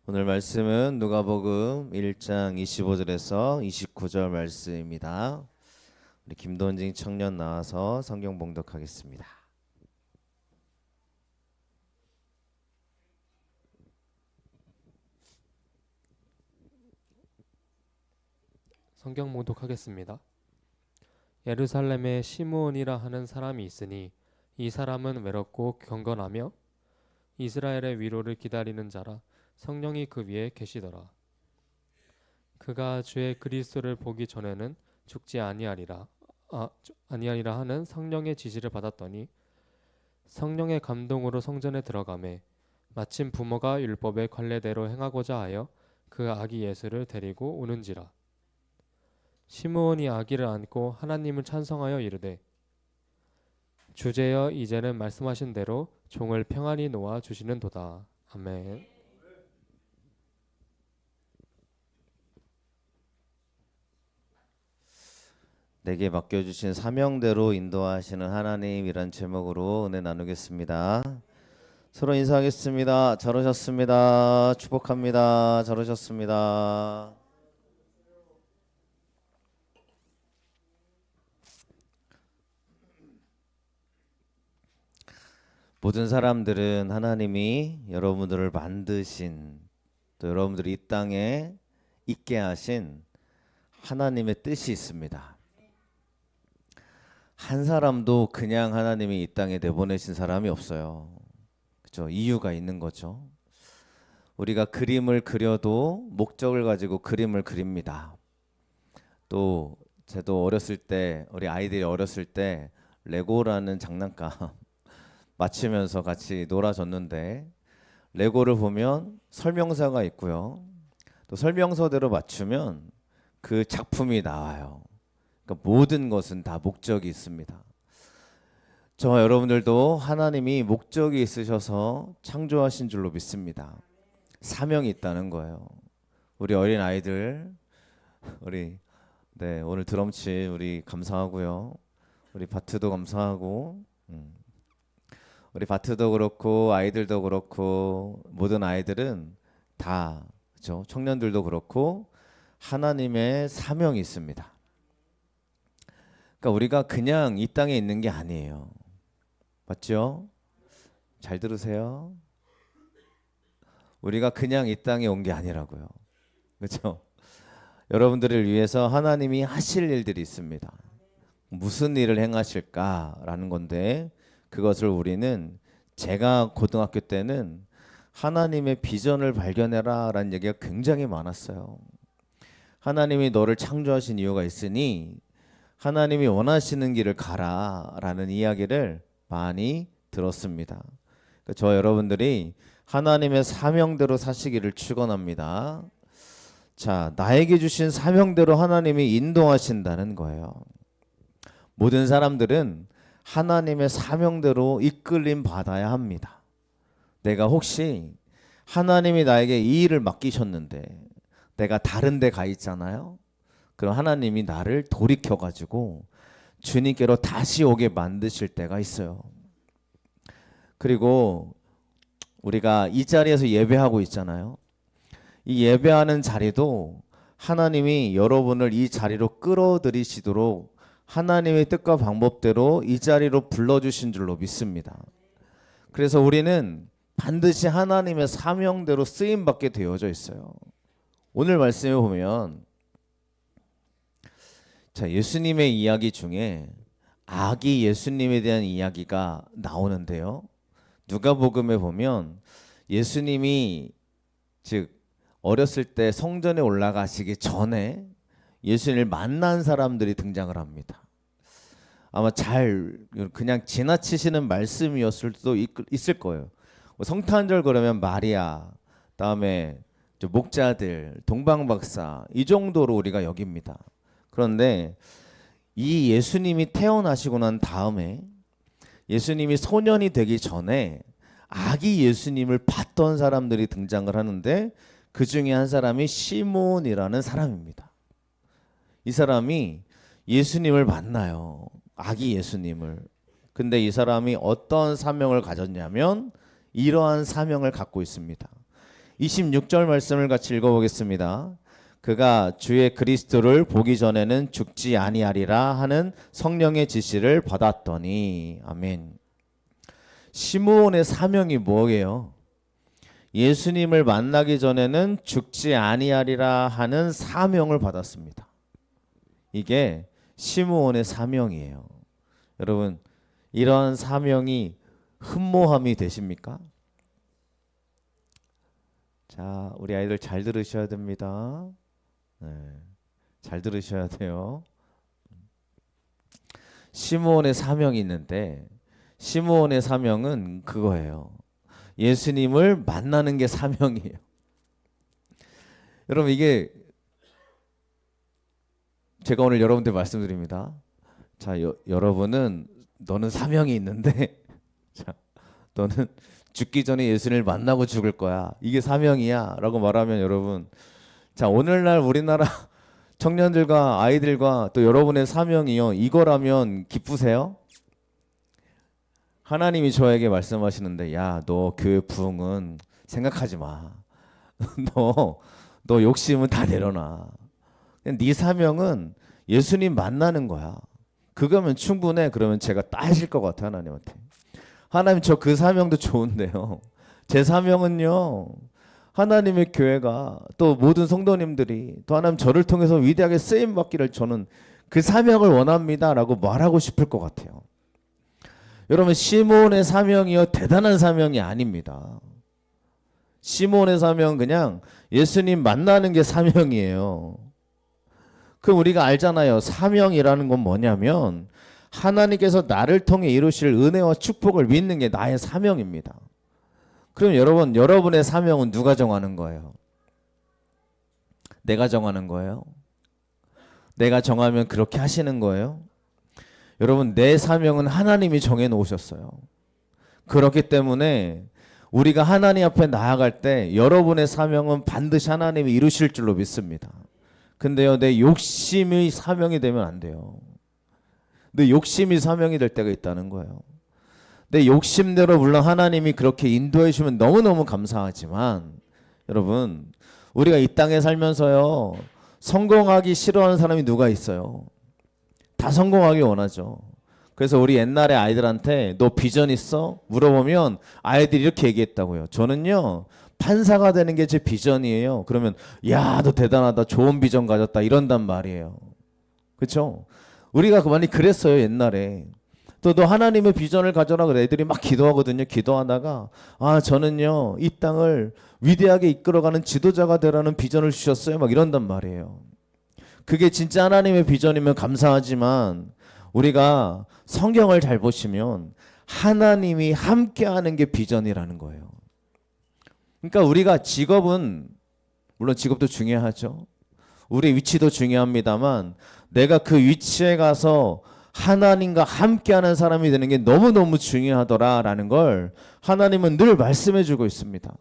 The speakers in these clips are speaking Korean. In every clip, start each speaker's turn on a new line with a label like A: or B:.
A: 오늘 말씀은 누가복음 1장 25절에서 29절 말씀입니다. 우리 김돈진 청년 나와서 성경 봉독하겠습니다.
B: 성경 봉독하겠습니다. 예루살렘에 시므온이라 하는 사람이 있으니 이 사람은 외롭고 경건하며 이스라엘의 위로를 기다리는 자라. 성령이 그 위에 계시더라. 그가 주의 그리스도를 보기 전에는 죽지 아니하리라 하는 성령의 지시를 받았더니 성령의 감동으로 성전에 들어가매 마침 부모가 율법의 관례대로 행하고자 하여 그 아기 예수를 데리고 오는지라. 시므온이 아기를 안고 하나님을 찬송하여 이르되 주제여 이제는 말씀하신 대로 종을 평안히 놓아 주시는도다. 아멘.
A: 내게 맡겨주신 사명대로 인도하시는 하나님이란 제목으로 은혜 나누겠습니다. 서로 인사하겠습니다. 잘 오셨습니다. 축복합니다. 잘 오셨습니다. 모든 사람들은 하나님이 여러분들을 만드신, 또 여러분들이 이 땅에 있게 하신 하나님의 뜻이 있습니다. 한 사람도 그냥 하나님이 이 땅에 내보내신 사람이 없어요. 그렇죠? 이유가 있는 거죠. 우리가 그림을 그려도 목적을 가지고 그림을 그립니다. 또 저도 어렸을 때, 우리 아이들이 어렸을 때 레고라는 장난감 맞추면서 같이 놀아줬는데, 레고를 보면 설명서가 있고요. 또 설명서대로 맞추면 그 작품이 나와요. 그러니까 모든 것은 다 목적이 있습니다. 저와 여러분들도 하나님이 목적이 있으셔서 창조하신 줄로 믿습니다. 사명이 있다는 거예요. 우리 어린 아이들, 오늘 드럼치 우리 감사하고요. 우리 바트도 감사하고, 우리 바트도 그렇고 아이들도 그렇고 모든 아이들은 다, 그렇죠? 청년들도 그렇고 하나님의 사명이 있습니다. 그러니까 우리가 그냥 이 땅에 있는 게 아니에요. 맞죠? 잘 들으세요. 우리가 그냥 이 땅에 온 게 아니라고요. 그렇죠? 여러분들을 위해서 하나님이 하실 일들이 있습니다. 무슨 일을 행하실까라는 건데, 그것을 우리는, 제가 고등학교 때는 하나님의 비전을 발견해라 라는 얘기가 굉장히 많았어요. 하나님이 너를 창조하신 이유가 있으니 하나님이 원하시는 길을 가라 라는 이야기를 많이 들었습니다. 저 여러분들이 하나님의 사명대로 사시기를 축원합니다. 자, 나에게 주신 사명대로 하나님이 인도하신다는 거예요. 모든 사람들은 하나님의 사명대로 이끌림 받아야 합니다. 내가 혹시 하나님이 나에게 이 일을 맡기셨는데 내가 다른 데 가 있잖아요. 그럼 하나님이 나를 돌이켜가지고 주님께로 다시 오게 만드실 때가 있어요. 그리고 우리가 이 자리에서 예배하고 있잖아요. 이 예배하는 자리도 하나님이 여러분을 이 자리로 끌어들이시도록 하나님의 뜻과 방법대로 이 자리로 불러주신 줄로 믿습니다. 그래서 우리는 반드시 하나님의 사명대로 쓰임받게 되어져 있어요. 오늘 말씀에 보면, 자, 예수님의 이야기 중에 아기 예수님에 대한 이야기가 나오는데요. 누가복음에 보면 예수님이, 즉 어렸을 때 성전에 올라가시기 전에 예수님을 만난 사람들이 등장을 합니다. 아마 그냥 지나치시는 말씀이었을 수도 있을 거예요. 성탄절 그러면 마리아, 다음에 목자들, 동방박사, 이 정도로 우리가 여깁니다. 그런데 이 예수님이 태어나시고 난 다음에, 예수님이 소년이 되기 전에 아기 예수님을 봤던 사람들이 등장을 하는데, 그 중에 한 사람이 시몬이라는 사람입니다. 이 사람이 예수님을 만나요. 아기 예수님을. 근데 이 사람이 어떤 사명을 가졌냐면 이러한 사명을 갖고 있습니다. 26절 말씀을 같이 읽어보겠습니다. 그가 주의 그리스도를 보기 전에는 죽지 아니하리라 하는 성령의 지시를 받았더니. 아멘. 시므온의 사명이 뭐예요? 예수님을 만나기 전에는 죽지 아니하리라 하는 사명을 받았습니다. 이게 시므온의 사명이에요. 여러분, 이런 사명이 흠모함이 되십니까? 자, 우리 아이들 잘 들으셔야 됩니다. 네, 잘 들으셔야 돼요. 시므온의 사명이 있는데, 시므온의 사명은 그거예요. 예수님을 만나는 게 사명이에요. 여러분, 이게 제가 오늘 여러분들 말씀드립니다. 자, 여러분은 너는 사명이 있는데 자, 너는 죽기 전에 예수님을 만나고 죽을 거야. 이게 사명이야 라고 말하면 여러분, 자, 오늘날 우리나라 청년들과 아이들과 또 여러분의 사명이요, 이거라면 기쁘세요? 하나님이 저에게 말씀하시는데, 야, 너 교회 부흥은 생각하지 마. 너 욕심은 다 내려놔. 네 사명은 예수님 만나는 거야. 그거면 충분해. 그러면 제가 따질 것 같아요, 하나님한테. 하나님, 저 그 사명도 좋은데요, 제 사명은요, 하나님의 교회가 또 모든 성도님들이 또 하나님 저를 통해서 위대하게 쓰임 받기를 저는 그 사명을 원합니다 라고 말하고 싶을 것 같아요. 여러분, 시므온의 사명이요, 대단한 사명이 아닙니다. 시므온의 사명은 그냥 예수님 만나는 게 사명이에요. 그럼 우리가 알잖아요. 사명이라는 건 뭐냐면 하나님께서 나를 통해 이루실 은혜와 축복을 믿는 게 나의 사명입니다. 그럼 여러분, 여러분의 사명은 누가 정하는 거예요? 내가 정하는 거예요? 내가 정하면 그렇게 하시는 거예요? 여러분, 내 사명은 하나님이 정해 놓으셨어요. 그렇기 때문에 우리가 하나님 앞에 나아갈 때 여러분의 사명은 반드시 하나님이 이루실 줄로 믿습니다. 근데요, 내 욕심이 사명이 되면 안 돼요. 내 욕심이 사명이 될 때가 있다는 거예요. 내 욕심대로 물론 하나님이 그렇게 인도해 주시면 너무너무 감사하지만, 여러분, 우리가 이 땅에 살면서요, 성공하기 싫어하는 사람이 누가 있어요? 다 성공하기 원하죠. 그래서 우리 옛날에 아이들한테 너 비전 있어? 물어보면 아이들이 이렇게 얘기했다고요. 저는요, 판사가 되는 게 제 비전이에요. 그러면 야, 너 대단하다, 좋은 비전 가졌다, 이런단 말이에요. 그렇죠? 우리가 많이 그랬어요, 옛날에. 또 너 하나님의 비전을 가져라 그래. 애들이 막 기도하거든요. 기도하다가, 아, 저는요, 이 땅을 위대하게 이끌어가는 지도자가 되라는 비전을 주셨어요, 막 이런단 말이에요. 그게 진짜 하나님의 비전이면 감사하지만, 우리가 성경을 잘 보시면 하나님이 함께하는 게 비전이라는 거예요. 그러니까 우리가 직업은, 물론 직업도 중요하죠. 우리 위치도 중요합니다만, 내가 그 위치에 가서 하나님과 함께하는 사람이 되는 게 너무너무 중요하더라라는 걸 하나님은 늘 말씀해 주고 있습니다.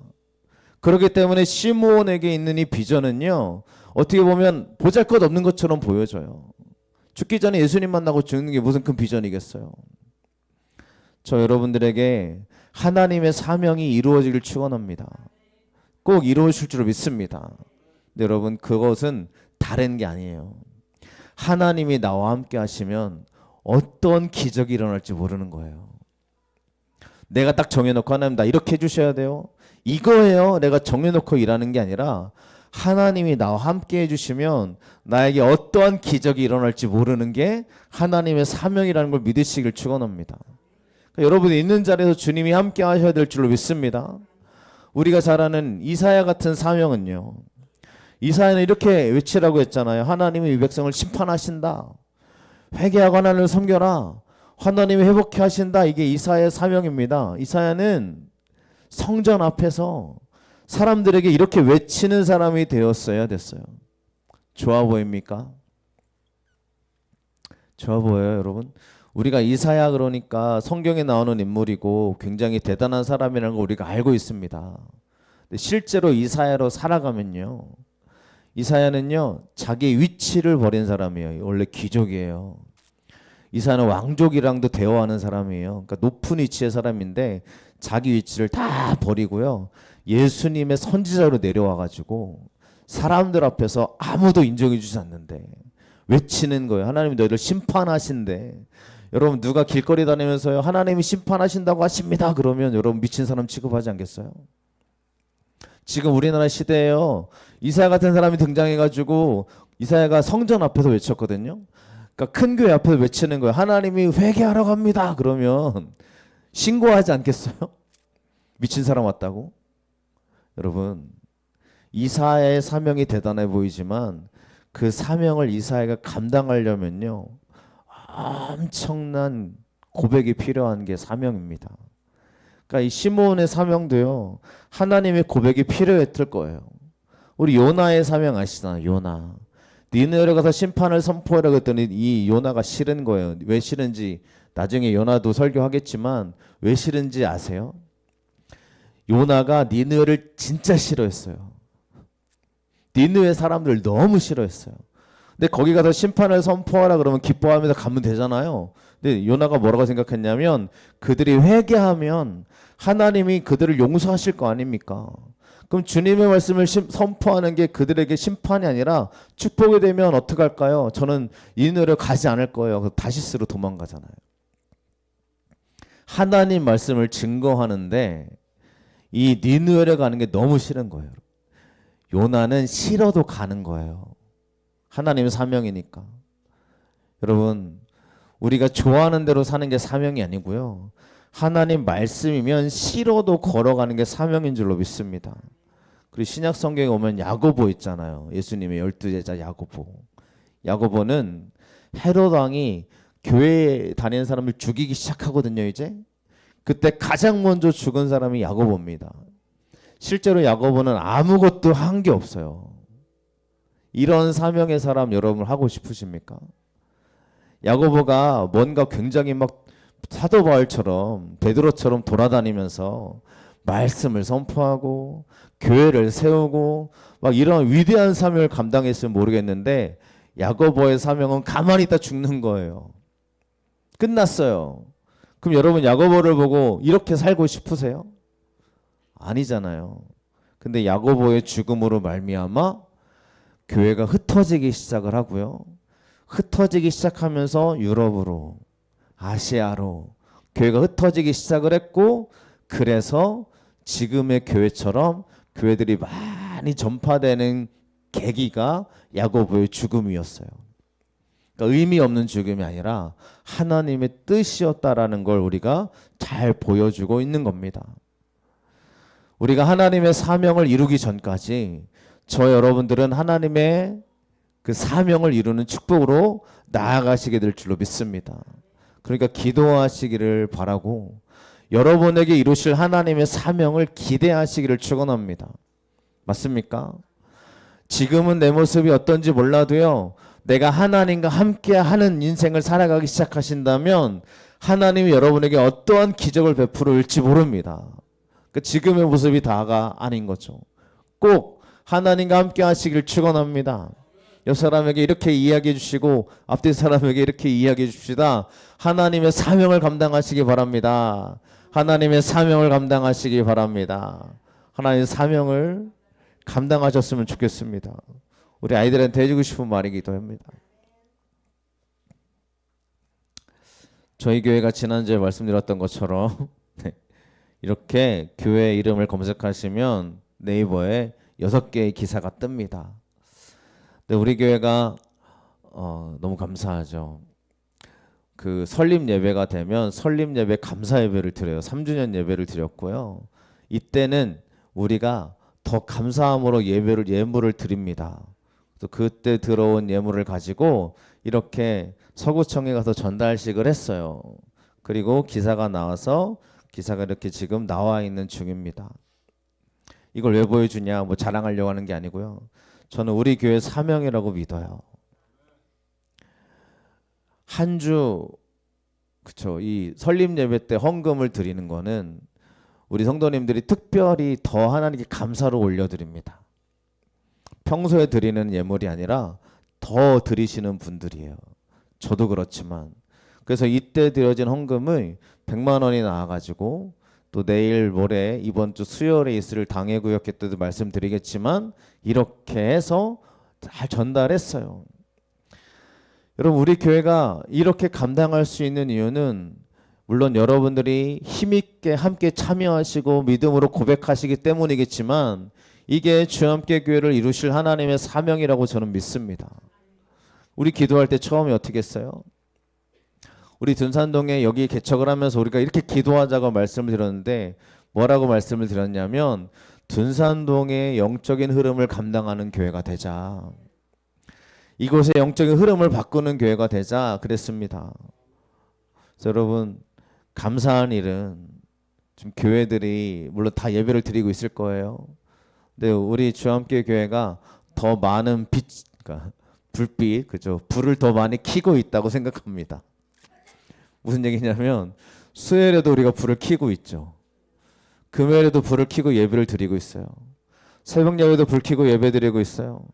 A: 그렇기 때문에 시므온에게 있는 이 비전은요, 어떻게 보면 보잘것없는 것처럼 보여져요. 죽기 전에 예수님 만나고 죽는 게 무슨 큰 비전이겠어요. 저 여러분들에게 하나님의 사명이 이루어지길 축원합니다. 꼭 이루어질 줄 믿습니다. 근데 여러분, 그것은 다른 게 아니에요. 하나님이 나와 함께 하시면 어떤 기적이 일어날지 모르는 거예요. 내가 딱 정해놓고, 하나님 나 이렇게 해주셔야 돼요, 이거예요, 내가 정해놓고 일하는 게 아니라 하나님이 나와 함께 해주시면 나에게 어떠한 기적이 일어날지 모르는 게 하나님의 사명이라는 걸 믿으시길 축원합니다. 그러니까 여러분이 있는 자리에서 주님이 함께 하셔야 될 줄로 믿습니다. 우리가 잘 아는 이사야 같은 사명은요, 이사야는 이렇게 외치라고 했잖아요. 하나님이 이 백성을 심판하신다. 회개하고 하나님을 섬겨라. 하나님이 회복해 하신다. 이게 이사야의 사명입니다. 이사야는 성전 앞에서 사람들에게 이렇게 외치는 사람이 되었어야 됐어요. 좋아 보입니까? 좋아 보여요, 여러분? 우리가 이사야 그러니까 성경에 나오는 인물이고 굉장히 대단한 사람이라는 걸 우리가 알고 있습니다. 근데 실제로 이사야로 살아가면요, 이사야는요, 자기 위치를 버린 사람이에요. 원래 귀족이에요. 이사야는 왕족이랑도 대화하는 사람이에요. 그러니까 높은 위치의 사람인데 자기 위치를 다 버리고요, 예수님의 선지자로 내려와가지고 사람들 앞에서 아무도 인정해 주지 않는데 외치는 거예요. 하나님이 너희를 심판하신대. 여러분 누가 길거리 다니면서요 하나님이 심판하신다고 하십니다 그러면 여러분 미친 사람 취급하지 않겠어요? 지금 우리나라 시대에요 이사야 같은 사람이 등장해가지고 이사야가 성전 앞에서 외쳤거든요. 그러니까 큰 교회 앞에서 외치는 거예요. 하나님이 회개하러 갑니다 그러면 신고하지 않겠어요? 미친 사람 왔다고? 여러분 이사야의 사명이 대단해 보이지만 그 사명을 이사야가 감당하려면요 엄청난 고백이 필요한 게 사명입니다. 그러니까 이 시므온의 사명도요 하나님의 고백이 필요했을 거예요. 우리 요나의 사명 아시잖아요. 요나 니느웨로 가서 심판을 선포하라 그랬더니 이 요나가 싫은 거예요. 왜 싫은지 나중에 요나도 설교하겠지만 왜 싫은지 아세요? 요나가 니느웨를 진짜 싫어했어요. 니느웨 사람들 너무 싫어했어요. 근데 거기 가서 심판을 선포하라 그러면 기뻐하면서 가면 되잖아요. 근데 요나가 뭐라고 생각했냐면 그들이 회개하면 하나님이 그들을 용서하실 거 아닙니까? 그럼 주님의 말씀을 선포하는 게 그들에게 심판이 아니라 축복이 되면 어떻게 할까요? 저는 니느웨로 가지 않을 거예요. 그래서 다시스로 도망가잖아요. 하나님 말씀을 증거하는데 이 니느웨로 가는 게 너무 싫은 거예요. 요나는 싫어도 가는 거예요. 하나님의 사명이니까. 여러분 우리가 좋아하는 대로 사는 게 사명이 아니고요. 하나님 말씀이면 싫어도 걸어가는 게 사명인 줄로 믿습니다. 그리고 신약 성경에 오면 야고보 있잖아요. 예수님의 12제자 야고보. 야고보는 헤롯 왕이 교회에 다니는 사람을 죽이기 시작하거든요. 이제 그때 가장 먼저 죽은 사람이 야고보입니다. 실제로 야고보는 아무것도 한 게 없어요. 이런 사명의 사람 여러분 하고 싶으십니까? 야고보가 뭔가 굉장히 막 사도 바울처럼 베드로처럼 돌아다니면서 말씀을 선포하고 교회를 세우고 막 이런 위대한 사명을 감당했으면 모르겠는데 야고보의 사명은 가만히 있다 죽는 거예요. 끝났어요. 그럼 여러분 야고보를 보고 이렇게 살고 싶으세요? 아니잖아요. 근데 야고보의 죽음으로 말미암아 교회가 흩어지기 시작을 하고요. 흩어지기 시작하면서 유럽으로 아시아로 교회가 흩어지기 시작을 했고 그래서 지금의 교회처럼 교회들이 많이 전파되는 계기가 야고보의 죽음이었어요. 그러니까 의미 없는 죽음이 아니라 하나님의 뜻이었다라는 걸 우리가 잘 보여주고 있는 겁니다. 우리가 하나님의 사명을 이루기 전까지 저 여러분들은 하나님의 그 사명을 이루는 축복으로 나아가시게 될 줄로 믿습니다. 그러니까 기도하시기를 바라고 여러분에게 이루실 하나님의 사명을 기대하시기를 축원합니다. 맞습니까? 지금은 내 모습이 어떤지 몰라도요. 내가 하나님과 함께 하는 인생을 살아가기 시작하신다면 하나님이 여러분에게 어떠한 기적을 베풀을지 모릅니다. 지금의 모습이 다가 아닌 거죠. 꼭 하나님과 함께 하시길 축원합니다. 옆 사람에게 이렇게 이야기해 주시고 앞뒤 사람에게 이렇게 이야기해 줍시다. 하나님의 사명을 감당하시기 바랍니다. 하나님의 사명을 감당하시기 바랍니다. 하나님의 사명을 감당하셨으면 좋겠습니다. 우리 아이들한테 해주고 싶은 말이기도 합니다. 저희 교회가 지난주에 말씀드렸던 것처럼 이렇게 교회 이름을 검색하시면 네이버에 6개의 기사가 뜹니다. 근데 우리 교회가 너무 감사하죠. 그 설립 예배가 되면 설립 예배 감사 예배를 드려요. 3주년 예배를 드렸고요. 이때는 우리가 더 감사함으로 예물을 드립니다. 그때 들어온 예물을 가지고 이렇게 서구청에 가서 전달식을 했어요. 그리고 기사가 나와서 기사가 이렇게 지금 나와 있는 중입니다. 이걸 왜 보여주냐 뭐 자랑하려고 하는 게 아니고요. 저는 우리 교회 사명이라고 믿어요. 한 주 그쵸 이 설립 예배 때 헌금을 드리는 거는 우리 성도님들이 특별히 더 하나님께 감사로 올려드립니다. 평소에 드리는 예물이 아니라 더 드리시는 분들이에요. 저도 그렇지만 그래서 이때 드려진 헌금을 100만 원이 나와가지고 또 내일 모레 이번 주 수요일에 있을 당회구역회 때도 말씀드리겠지만 이렇게 해서 잘 전달했어요. 여러분, 우리 교회가 이렇게 감당할 수 있는 이유는 물론 여러분들이 힘있게 함께 참여하시고 믿음으로 고백하시기 때문이겠지만 이게 주함께 교회를 이루실 하나님의 사명이라고 저는 믿습니다. 우리 기도할 때 처음에 어떻게 했어요? 우리 둔산동에 여기 개척을 하면서 우리가 이렇게 기도하자고 말씀을 드렸는데 뭐라고 말씀을 드렸냐면 둔산동의 영적인 흐름을 감당하는 교회가 되자, 이곳의 영적인 흐름을 바꾸는 교회가 되자 그랬습니다. 그래서 여러분, 감사한 일은 지금 교회들이 물론 다 예배를 드리고 있을 거예요. 근데 우리 주함께 교회가 더 많은 빛, 그러니까 불빛, 그죠? 불을 더 많이 켜고 있다고 생각합니다. 무슨 얘기냐면 수요일에도 우리가 불을 켜고 있죠. 금요일에도 불을 켜고 예배를 드리고 있어요. 새벽 예배도 불 켜고 예배 드리고 있어요.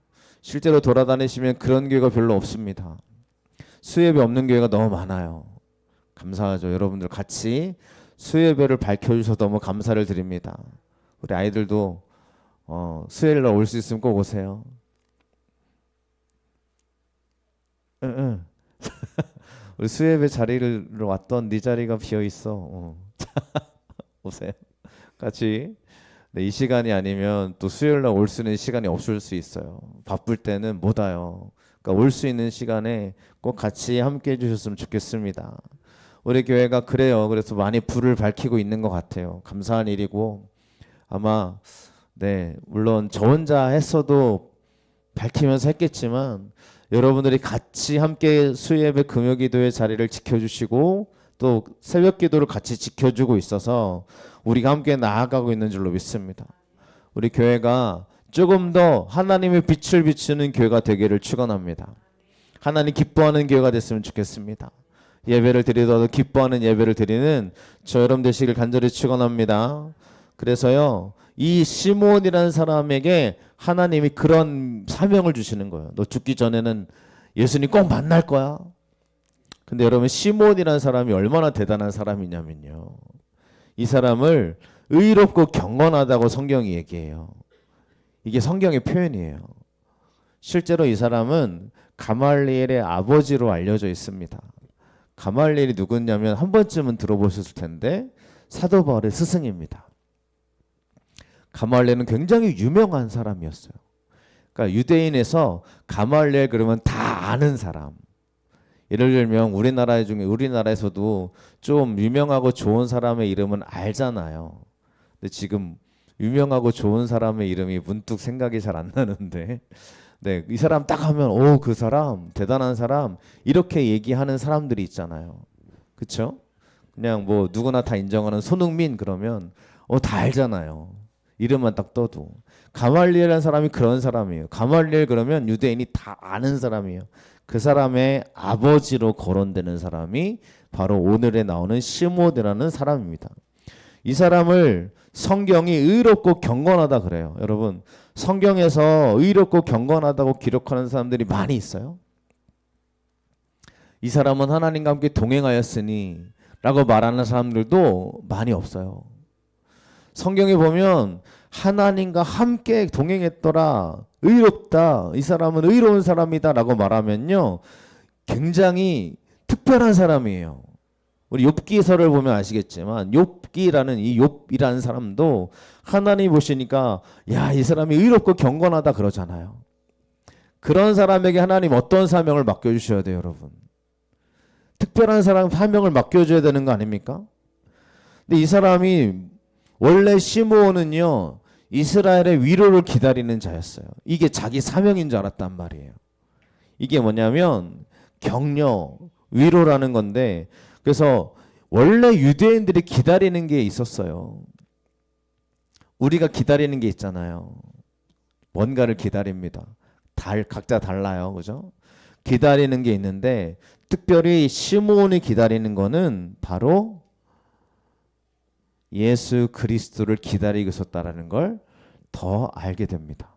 A: 실제로 돌아다니시면 그런 교회가 별로 없습니다. 수예배 없는 교회가 너무 많아요. 감사하죠. 여러분들 같이 수예배를 밝혀주셔서 너무 감사를 드립니다. 우리 아이들도 수요일날 올 수 있으면 꼭 오세요. 응. 우리 수예배 자리를 왔던 네 자리가 비어 있어. 오세요. 같이. 네, 이 시간이 아니면 또 수요일날 올 수 있는 시간이 없을 수 있어요. 바쁠 때는 못 와요. 그러니까 올 수 있는 시간에 꼭 같이 함께 해주셨으면 좋겠습니다. 우리 교회가 그래요. 그래서 많이 불을 밝히고 있는 것 같아요. 감사한 일이고 아마 네, 물론 저 혼자 했어도 밝히면서 했겠지만 여러분들이 같이 함께 수예배 금요기도의 자리를 지켜주시고 또 새벽기도를 같이 지켜주고 있어서 우리가 함께 나아가고 있는 줄로 믿습니다. 우리 교회가 조금 더 하나님의 빛을 비추는 교회가 되기를 축원합니다. 하나님 기뻐하는 교회가 됐으면 좋겠습니다. 예배를 드리더라도 기뻐하는 예배를 드리는 저 여러분 되시길 간절히 축원합니다. 그래서요, 이 시몬이라는 사람에게 하나님이 그런 사명을 주시는 거예요. 너 죽기 전에는 예수님 꼭 만날 거야. 근데 여러분, 시몬이라는 사람이 얼마나 대단한 사람이냐면요, 이 사람을 의롭고 경건하다고 성경이 얘기해요. 이게 성경의 표현이에요. 실제로 이 사람은 가말리엘의 아버지로 알려져 있습니다. 가말리엘이 누구냐면 한 번쯤은 들어보셨을 텐데 사도 바울의 스승입니다. 가말리엘은 굉장히 유명한 사람이었어요. 그러니까 유대인에서 가말리엘 그러면 다 아는 사람. 예를 들면 우리나라에서도 좀 유명하고 좋은 사람의 이름은 알잖아요. 근데 지금 유명하고 좋은 사람의 이름이 문득 생각이 잘 안 나는데, 네, 이 사람 딱 하면 오, 그 사람 대단한 사람 이렇게 얘기하는 사람들이 있잖아요. 그렇죠? 그냥 뭐 누구나 다 인정하는 손흥민 그러면 다 알잖아요. 이름만 딱 떠도. 가말리엘이라는 사람이 그런 사람이에요. 가말리엘 그러면 유대인이 다 아는 사람이에요. 그 사람의 아버지로 거론되는 사람이 바로 오늘에 나오는 시몬이라는 사람입니다. 이 사람을 성경이 의롭고 경건하다 그래요. 여러분, 성경에서 의롭고 경건하다고 기록하는 사람들이 많이 있어요. 이 사람은 하나님과 함께 동행하였으니 라고 말하는 사람들도 많이 없어요. 성경에 보면 하나님과 함께 동행했더라, 의롭다, 이 사람은 의로운 사람이다 라고 말하면요, 굉장히 특별한 사람이에요. 우리 욥기서를 보면 아시겠지만 욥기라는 이 욥이라는 사람도 하나님 보시니까 야, 이 사람이 의롭고 경건하다 그러잖아요. 그런 사람에게 하나님 어떤 사명을 맡겨주셔야 돼요, 여러분? 특별한 사람 사명을 맡겨줘야 되는 거 아닙니까? 근데 이 사람이 원래 시므온은요, 이스라엘의 위로를 기다리는 자였어요. 이게 자기 사명인 줄 알았단 말이에요. 이게 뭐냐면 격려, 위로라는 건데, 그래서 원래 유대인들이 기다리는 게 있었어요. 우리가 기다리는 게 있잖아요. 뭔가를 기다립니다. 각자 달라요, 그죠? 기다리는 게 있는데 특별히 시므온이 기다리는 거는 바로 예수 그리스도를 기다리고 있었다라는 걸 더 알게 됩니다.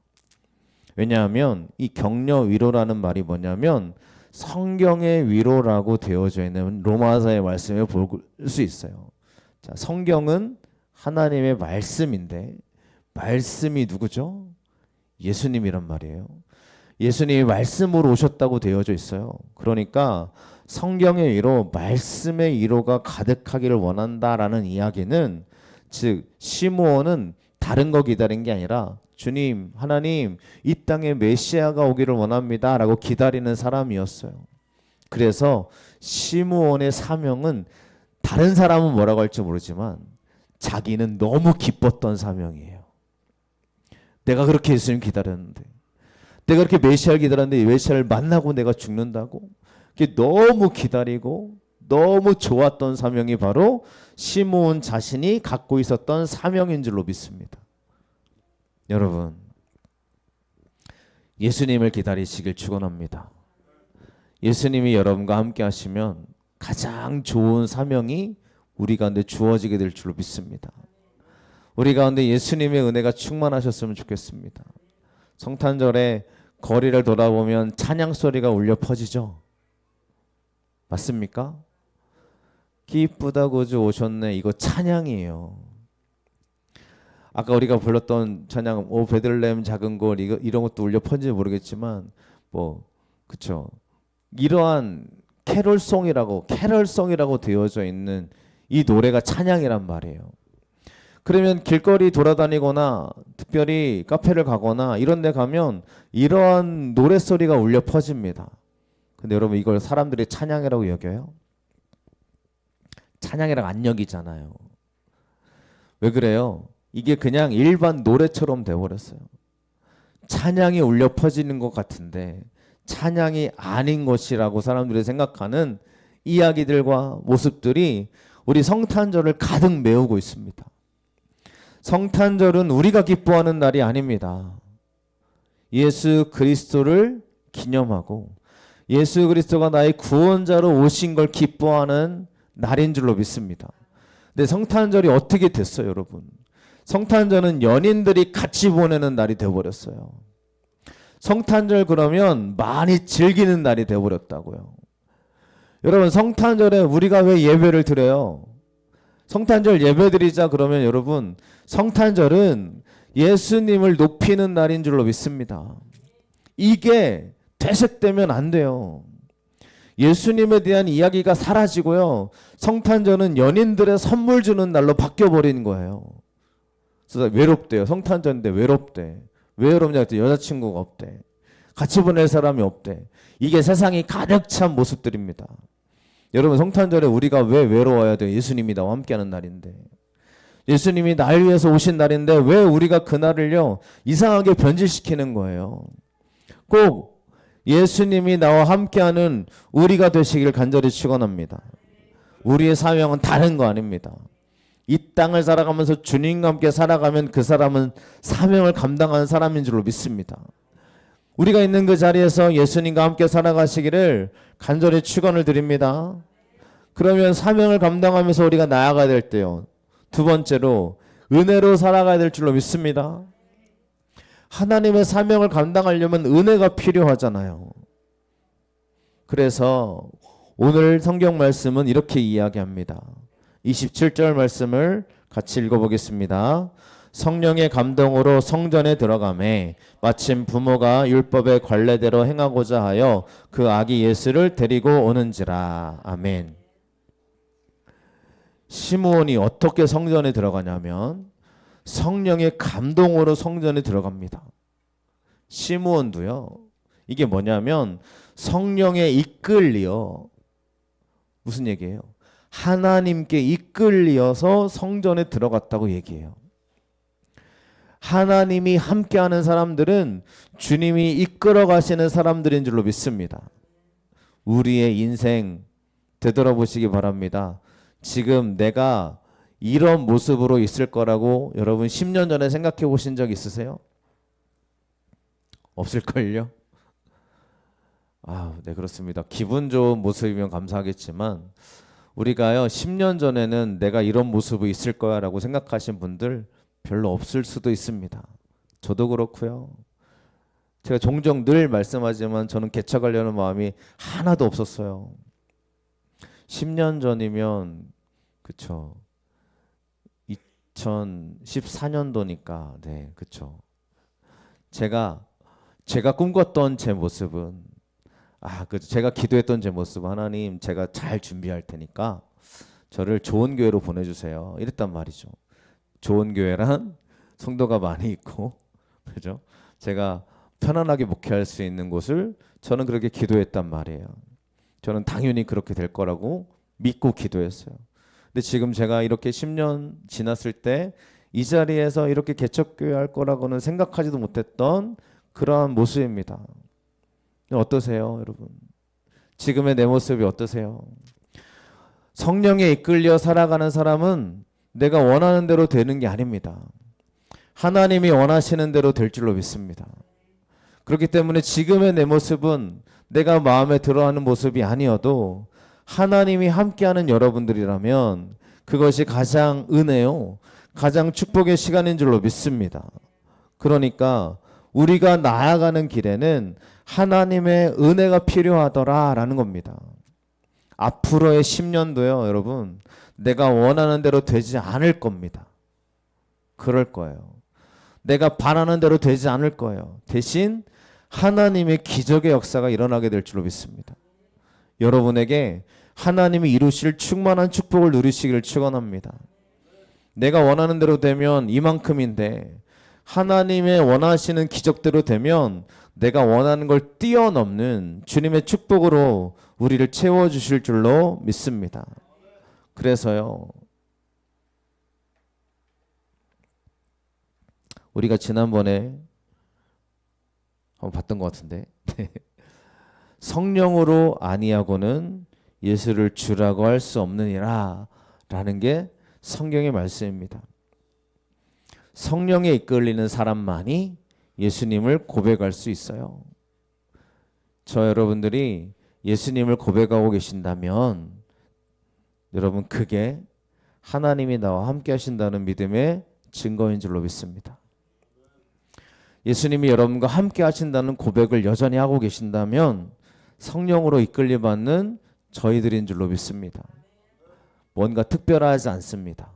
A: 왜냐하면 이 격려 위로라는 말이 뭐냐면 성경의 위로라고 되어져 있는 로마서의 말씀을 볼 수 있어요. 자, 성경은 하나님의 말씀인데 말씀이 누구죠? 예수님이란 말이에요. 예수님이 말씀으로 오셨다고 되어져 있어요. 그러니까 성경의 위로 말씀의 위로가 가득하기를 원한다라는 이야기는, 즉 시므온은 다른 거 기다린 게 아니라 주님, 하나님, 이 땅에 메시아가 오기를 원합니다 라고 기다리는 사람이었어요. 그래서 시므온의 사명은, 다른 사람은 뭐라고 할지 모르지만 자기는 너무 기뻤던 사명이에요. 내가 그렇게 예수님 기다렸는데, 내가 그렇게 메시아를 기다렸는데 메시아를 만나고 내가 죽는다고, 그게 너무 기다리고 너무 좋았던 사명이 바로 시므온 자신이 갖고 있었던 사명인 줄로 믿습니다. 여러분, 예수님을 기다리시길 축원합니다. 예수님이 여러분과 함께 하시면 가장 좋은 사명이 우리 가운데 주어지게 될 줄로 믿습니다. 우리 가운데 예수님의 은혜가 충만하셨으면 좋겠습니다. 성탄절에 거리를 돌아보면 찬양 소리가 울려 퍼지죠. 맞습니까? 기쁘다 구주 오셨네, 이거 찬양이에요. 아까 우리가 불렀던 찬양, 오 베들레헴 작은 곳, 이런 것도 울려 퍼지는지 모르겠지만 그쵸, 이러한 캐럴송이라고 되어져 있는 이 노래가 찬양이란 말이에요. 그러면 길거리 돌아다니거나 특별히 카페를 가거나 이런 데 가면 이러한 노랫소리가 울려 퍼집니다. 근데 여러분, 이걸 사람들이 찬양이라고 여겨요? 찬양이라고 안 여기잖아요. 왜 그래요? 이게 그냥 일반 노래처럼 돼버렸어요. 찬양이 울려 퍼지는 것 같은데 찬양이 아닌 것이라고 사람들이 생각하는 이야기들과 모습들이 우리 성탄절을 가득 메우고 있습니다. 성탄절은 우리가 기뻐하는 날이 아닙니다. 예수 그리스도를 기념하고 예수 그리스도가 나의 구원자로 오신 걸 기뻐하는 날인 줄로 믿습니다. 근데 성탄절이 어떻게 됐어요, 여러분? 성탄절은 연인들이 같이 보내는 날이 되어버렸어요. 성탄절 그러면 많이 즐기는 날이 되어버렸다고요. 여러분, 성탄절에 우리가 왜 예배를 드려요? 성탄절 예배 드리자 그러면 여러분, 성탄절은 예수님을 높이는 날인 줄로 믿습니다. 이게 퇴색되면 안 돼요. 예수님에 대한 이야기가 사라지고요, 성탄절은 연인들의 선물 주는 날로 바뀌어버리는 거예요. 그래서 외롭대요. 성탄절인데 외롭대. 왜 외롭냐 했더니 여자친구가 없대. 같이 보낼 사람이 없대. 이게 세상이 가득 찬 모습들입니다. 여러분, 성탄절에 우리가 왜 외로워야 돼요? 예수님이 나와 함께하는 날인데, 예수님이 날 위해서 오신 날인데 왜 우리가 그날을요 이상하게 변질시키는 거예요? 꼭 예수님이 나와 함께하는 우리가 되시길 간절히 축원합니다. 우리의 사명은 다른 거 아닙니다. 이 땅을 살아가면서 주님과 함께 살아가면 그 사람은 사명을 감당하는 사람인 줄로 믿습니다. 우리가 있는 그 자리에서 예수님과 함께 살아가시기를 간절히 축원을 드립니다. 그러면 사명을 감당하면서 우리가 나아가야 될 때요, 두 번째로 은혜로 살아가야 될 줄로 믿습니다. 하나님의 사명을 감당하려면 은혜가 필요하잖아요. 그래서 오늘 성경 말씀은 이렇게 이야기합니다. 27절 말씀을 같이 읽어보겠습니다. 성령의 감동으로 성전에 들어가매 마침 부모가 율법의 관례대로 행하고자 하여 그 아기 예수를 데리고 오는지라. 아멘. 시므온이 어떻게 성전에 들어가냐면 성령의 감동으로 성전에 들어갑니다. 시므온도요, 이게 뭐냐면 성령에 이끌리어, 무슨 얘기예요? 하나님께 이끌리어서 성전에 들어갔다고 얘기해요. 하나님이 함께하는 사람들은 주님이 이끌어 가시는 사람들인 줄로 믿습니다. 우리의 인생 되돌아보시기 바랍니다. 지금 내가 이런 모습으로 있을 거라고 여러분 10년 전에 생각해 보신 적 있으세요? 없을걸요? 네, 그렇습니다. 기분 좋은 모습이면 감사하겠지만 우리가요 10년 전에는 내가 이런 모습이 있을 거야 라고 생각하신 분들 별로 없을 수도 있습니다. 저도 그렇고요. 제가 종종 늘 말씀하지만 저는 개척하려는 마음이 하나도 없었어요. 10년 전이면 그쵸, 2014년도니까 네, 그렇죠. 제가 꿈꿨던 제 모습은 제가 기도했던 제 모습 하나님 제가 잘 준비할 테니까 저를 좋은 교회로 보내주세요. 이랬단 말이죠. 좋은 교회란 성도가 많이 있고 그죠? 제가 편안하게 목회할 수 있는 곳을 저는 그렇게 기도했단 말이에요. 저는 당연히 그렇게 될 거라고 믿고 기도했어요. 근데 지금 제가 이렇게 10년 지났을 때 이 자리에서 이렇게 개척교회 할 거라고는 생각하지도 못했던 그러한 모습입니다. 어떠세요, 여러분? 지금의 내 모습이 어떠세요? 성령에 이끌려 살아가는 사람은 내가 원하는 대로 되는 게 아닙니다. 하나님이 원하시는 대로 될 줄로 믿습니다. 그렇기 때문에 지금의 내 모습은 내가 마음에 들어하는 모습이 아니어도 하나님이 함께하는 여러분들이라면 그것이 가장 은혜요, 가장 축복의 시간인 줄로 믿습니다. 그러니까 우리가 나아가는 길에는 하나님의 은혜가 필요하더라라는 겁니다. 앞으로의 10년도요, 여러분, 내가 원하는 대로 되지 않을 겁니다. 그럴 거예요. 내가 바라는 대로 되지 않을 거예요. 대신 하나님의 기적의 역사가 일어나게 될 줄로 믿습니다. 여러분에게 하나님이 이루실 충만한 축복을 누리시기를 축원합니다. 내가 원하는 대로 되면 이만큼인데 하나님의 원하시는 기적대로 되면 내가 원하는 걸 뛰어넘는 주님의 축복으로 우리를 채워주실 줄로 믿습니다. 그래서요, 우리가 지난번에 한번 봤던 것 같은데 성령으로 아니하고는 예수를 주라고 할 수 없느니라 라는 게 성경의 말씀입니다. 성령에 이끌리는 사람만이 예수님을 고백할 수 있어요. 저 여러분들이 예수님을 고백하고 계신다면 여러분 그게 하나님이 나와 함께 하신다는 믿음의 증거인 줄로 믿습니다. 예수님이 여러분과 함께 하신다는 고백을 여전히 하고 계신다면 성령으로 이끌림 받는 저희들인 줄로 믿습니다. 뭔가 특별하지 않습니다.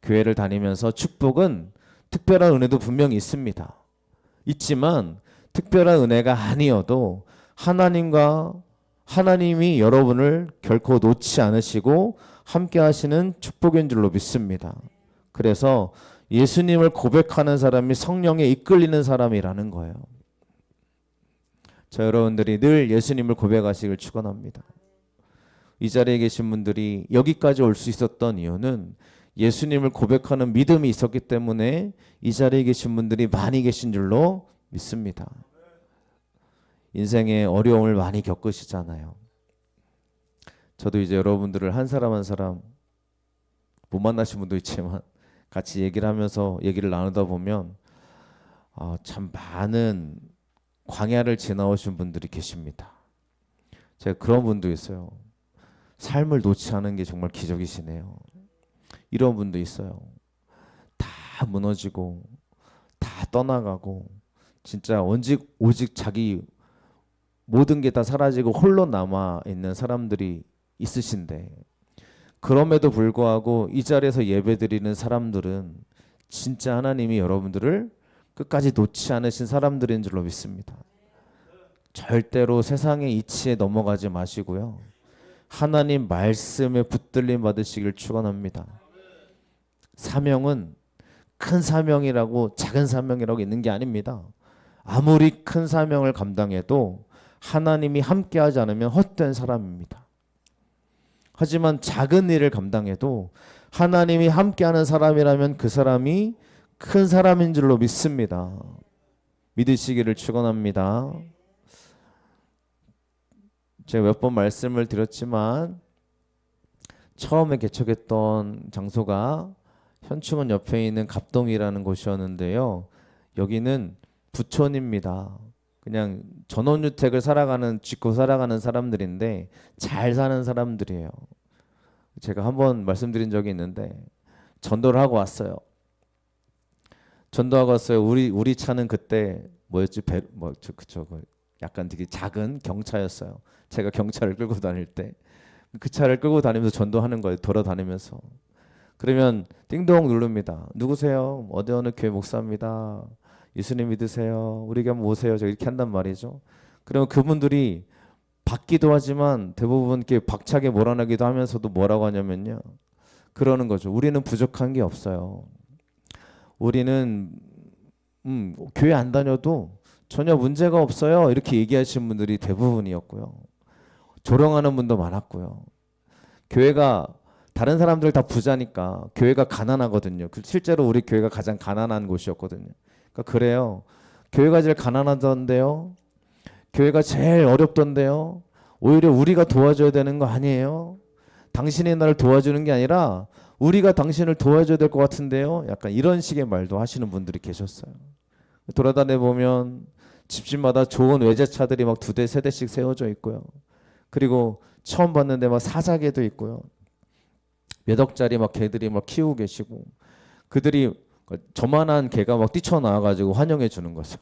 A: 교회를 다니면서 축복은 특별한 은혜도 분명히 있습니다. 있지만 특별한 은혜가 아니어도 하나님이 여러분을 결코 놓지 않으시고 함께 하시는 축복인 줄로 믿습니다. 그래서 예수님을 고백하는 사람이 성령에 이끌리는 사람이라는 거예요. 저 여러분들이 늘 예수님을 고백하시길 축원합니다. 이 자리에 계신 분들이 여기까지 올 수 있었던 이유는 예수님을 고백하는 믿음이 있었기 때문에 이 자리에 계신 분들이 많이 계신 줄로 믿습니다. 인생에 어려움을 많이 겪으시잖아요. 저도 이제 여러분들을 한 사람 한 사람 못 만나신 분도 있지만 같이 얘기를 하면서 얘기를 나누다 보면 참 많은 광야를 지나오신 분들이 계십니다. 제가 그런 분도 있어요. 삶을 놓지 않은 게 정말 기적이시네요. 이런 분도 있어요. 다 무너지고 다 떠나가고 진짜 오직 자기 모든 게 다 사라지고 홀로 남아 있는 사람들이 있으신데 그럼에도 불구하고 이 자리에서 예배드리는 사람들은 진짜 하나님이 여러분들을 끝까지 놓지 않으신 사람들인 줄로 믿습니다. 절대로 세상의 이치에 넘어가지 마시고요. 하나님 말씀에 붙들림 받으시길 축원합니다. 사명은 큰 사명이라고 작은 사명이라고 있는 게 아닙니다. 아무리 큰 사명을 감당해도 하나님이 함께하지 않으면 헛된 사람입니다. 하지만 작은 일을 감당해도 하나님이 함께하는 사람이라면 그 사람이 큰 사람인 줄로 믿습니다. 믿으시기를 축원합니다. 제가 몇 번 말씀을 드렸지만 처음에 개척했던 장소가 현충원 옆에 있는 갑동이라는 곳이었는데요. 여기는 부촌입니다. 그냥 전원주택을 짓고 살아가는 사람들인데 잘 사는 사람들이에요. 제가 한번 말씀드린 적이 있는데 전도를 하고 왔어요. 전도하고 왔어요. 우리 차는 그때 뭐였지? 약간 되게 작은 경차였어요. 제가 경차를 끌고 다닐 때 그 차를 끌고 다니면서 전도하는 거예요. 돌아다니면서. 그러면 띵동 누릅니다. 누구세요? 어느 교회 목사입니다. 예수님 믿으세요? 우리 교회 한번 오세요. 저 이렇게 한단 말이죠. 그러면 그분들이 받기도 하지만 대부분 이렇게 박차게 몰아내기도 하면서도 뭐라고 하냐면요. 그러는 거죠. 우리는 부족한 게 없어요. 우리는 교회 안 다녀도 전혀 문제가 없어요. 이렇게 얘기하시는 분들이 대부분이었고요. 조롱하는 분도 많았고요. 교회가 다른 사람들 다 부자니까 교회가 가난하거든요. 실제로 우리 교회가 가장 가난한 곳이었거든요. 그러니까 그래요. 교회가 제일 가난하던데요. 교회가 제일 어렵던데요. 오히려 우리가 도와줘야 되는 거 아니에요? 당신이 나를 도와주는 게 아니라 우리가 당신을 도와줘야 될 것 같은데요. 약간 이런 식의 말도 하시는 분들이 계셨어요. 돌아다녀 보면 집집마다 좋은 외제차들이 막 2대, 3대씩 세워져 있고요. 그리고 처음 봤는데 막 사자개도 있고요. 몇 억짜리 막 개들이 막 키우고 계시고 그들이 저만한 개가 막 뛰쳐나와가지고 환영해 주는 거죠.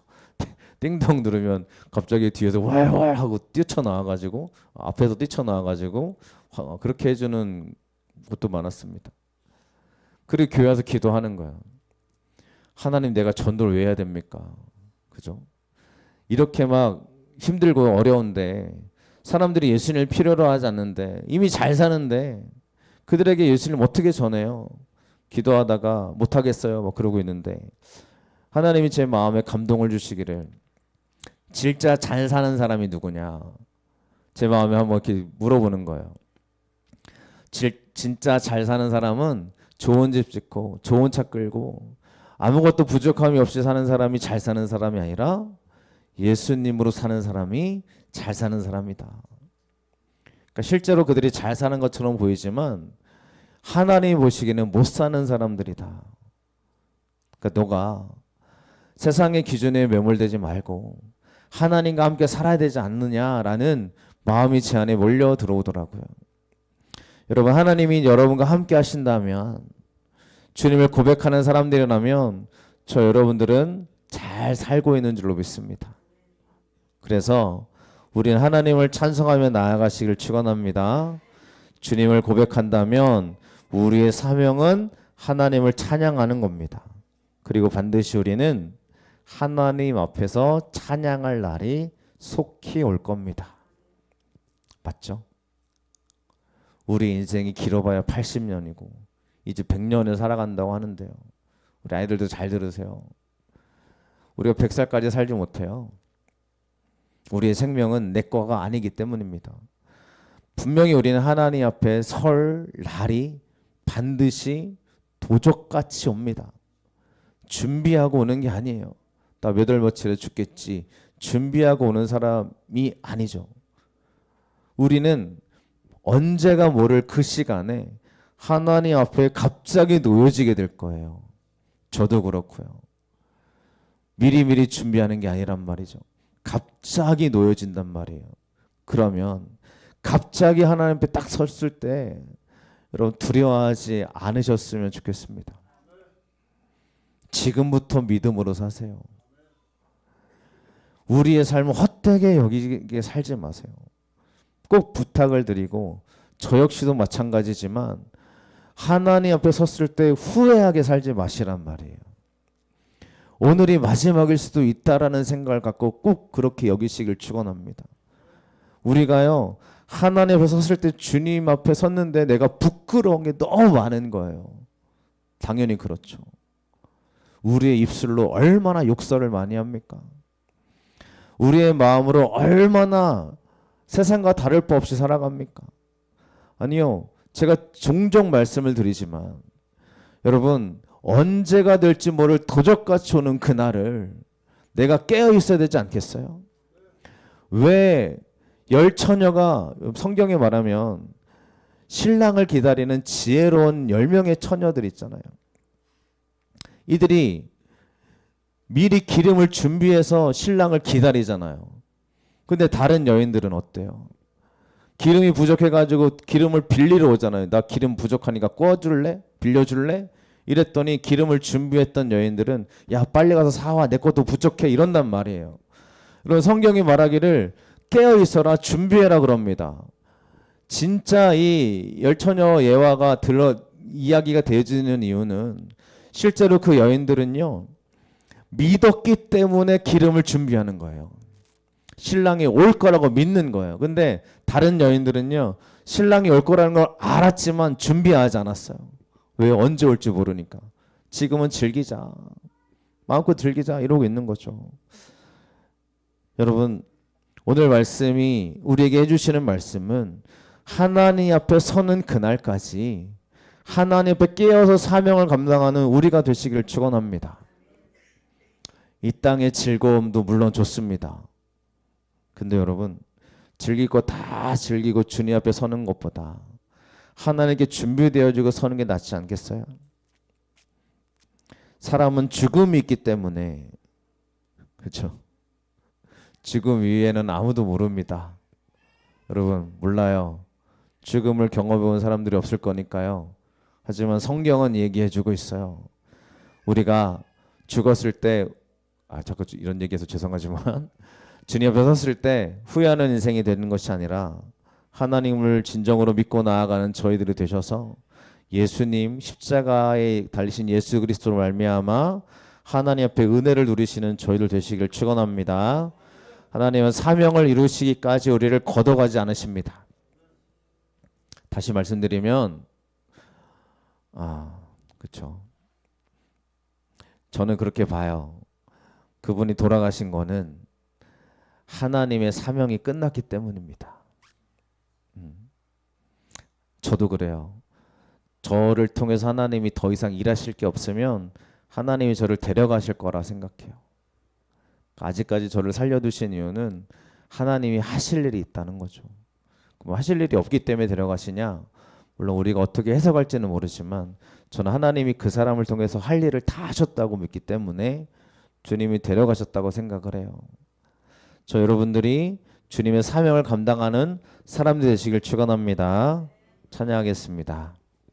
A: 띵동 누르면 갑자기 뒤에서 왈왈 하고 뛰쳐나와가지고 앞에서 뛰쳐나와가지고 그렇게 해주는 곳도 많았습니다. 그리고 교회 와서 기도하는 거야. 하나님 내가 전도를 왜 해야 됩니까? 그죠? 이렇게 막 힘들고 어려운데 사람들이 예수님을 필요로 하지 않는데 이미 잘 사는데 그들에게 예수님 어떻게 전해요? 기도하다가 못하겠어요. 막 그러고 있는데 하나님이 제 마음에 감동을 주시기를 진짜 잘 사는 사람이 누구냐? 제 마음에 한번 이렇게 물어보는 거예요. 진짜 잘 사는 사람은 좋은 집 짓고 좋은 차 끌고 아무것도 부족함이 없이 사는 사람이 잘 사는 사람이 아니라 예수님으로 사는 사람이 잘 사는 사람이다. 그러니까 실제로 그들이 잘 사는 것처럼 보이지만 하나님이 보시기에는 못 사는 사람들이다. 그러니까 너가 세상의 기준에 매몰되지 말고 하나님과 함께 살아야 되지 않느냐라는 마음이 제 안에 몰려 들어오더라고요. 여러분 하나님이 여러분과 함께 하신다면 주님을 고백하는 사람들이라면 저 여러분들은 잘 살고 있는 줄로 믿습니다. 그래서 우리는 하나님을 찬송하며 나아가시길 축원합니다. 주님을 고백한다면 우리의 사명은 하나님을 찬양하는 겁니다. 그리고 반드시 우리는 하나님 앞에서 찬양할 날이 속히 올 겁니다. 맞죠? 우리 인생이 길어봐야 80년이고 이제 100년을 살아간다고 하는데요. 우리 아이들도 잘 들으세요. 우리가 100살까지 살지 못해요. 우리의 생명은 내 거가 아니기 때문입니다. 분명히 우리는 하나님 앞에 설 날이 반드시 도적같이 옵니다. 준비하고 오는 게 아니에요. 나 몇 월 며칠에 죽겠지. 준비하고 오는 사람이 아니죠. 우리는 언제가 모를 그 시간에 하나님 앞에 갑자기 놓여지게 될 거예요. 저도 그렇고요. 미리미리 준비하는 게 아니란 말이죠. 갑자기 놓여진단 말이에요. 그러면 갑자기 하나님 앞에 딱 섰을 때 여러분 두려워하지 않으셨으면 좋겠습니다. 지금부터 믿음으로 사세요. 우리의 삶을 헛되게 여기게 살지 마세요. 꼭 부탁을 드리고 저 역시도 마찬가지지만 하나님 앞에 섰을 때 후회하게 살지 마시란 말이에요. 오늘이 마지막일 수도 있다라는 생각을 갖고 꼭 그렇게 여기시길 축원합니다. 우리가요 하나님 앞에 섰을 때 주님 앞에 섰는데 내가 부끄러운 게 너무 많은 거예요. 당연히 그렇죠. 우리의 입술로 얼마나 욕설을 많이 합니까? 우리의 마음으로 얼마나 세상과 다를 바 없이 살아갑니까? 아니요. 제가 종종 말씀을 드리지만 여러분 언제가 될지 모를 도적같이 오는 그날을 내가 깨어 있어야 되지 않겠어요? 왜 열처녀가 성경에 말하면 신랑을 기다리는 지혜로운 10명의 처녀들 있잖아요. 이들이 미리 기름을 준비해서 신랑을 기다리잖아요. 근데 다른 여인들은 어때요? 기름이 부족해가지고 기름을 빌리러 오잖아요. 나 기름 부족하니까 꺼줄래? 빌려줄래? 이랬더니 기름을 준비했던 여인들은 야 빨리 가서 사와 내 것도 부족해 이런단 말이에요. 그럼 성경이 말하기를 깨어 있어라 준비해라 그럽니다. 진짜 이 열처녀 예화가 이야기가 되어지는 이유는 실제로 그 여인들은요, 믿었기 때문에 기름을 준비하는 거예요. 신랑이 올 거라고 믿는 거예요. 근데 다른 여인들은요, 신랑이 올 거라는 걸 알았지만 준비하지 않았어요. 왜? 언제 올지 모르니까. 지금은 즐기자, 마음껏 즐기자 이러고 있는 거죠. 여러분, 오늘 말씀이 우리에게 해주시는 말씀은 하나님 앞에 서는 그날까지 하나님 앞에 깨어서 사명을 감당하는 우리가 되시기를 축원합니다. 이 땅의 즐거움도 물론 좋습니다. 근데 여러분, 즐길 거 다 즐기고 주님 앞에 서는 것보다 하나님께 준비되어지고 서는 게 낫지 않겠어요? 사람은 죽음이 있기 때문에, 그렇죠? 죽음 위에는 아무도 모릅니다. 여러분, 몰라요. 죽음을 경험해 본 사람들이 없을 거니까요. 하지만 성경은 얘기해주고 있어요. 우리가 죽었을 때, 자꾸 이런 얘기해서 죄송하지만 주님 앞에 섰을 때 후회하는 인생이 되는 것이 아니라 하나님을 진정으로 믿고 나아가는 저희들이 되셔서 예수님 십자가에 달리신 예수 그리스도로 말미암아 하나님 앞에 은혜를 누리시는 저희들 되시길 축원합니다. 하나님은 사명을 이루시기까지 우리를 걷어가지 않으십니다. 다시 말씀드리면, 그렇죠. 저는 그렇게 봐요. 그분이 돌아가신 거는 하나님의 사명이 끝났기 때문입니다. 저도 그래요. 저를 통해서 하나님이 더 이상 일하실 게 없으면 하나님이 저를 데려가실 거라 생각해요. 아직까지 저를 살려두신 이유는 하나님이 하실 일이 있다는 거죠. 그럼 하실 일이 없기 때문에 데려가시냐? 물론 우리가 어떻게 해석할지는 모르지만 저는 하나님이 그 사람을 통해서 할 일을 다 하셨다고 믿기 때문에 주님이 데려가셨다고 생각을 해요. 저 여러분들이 주님의 사명을 감당하는 사람들이 되시길 축원합니다. 찬양하겠습니다.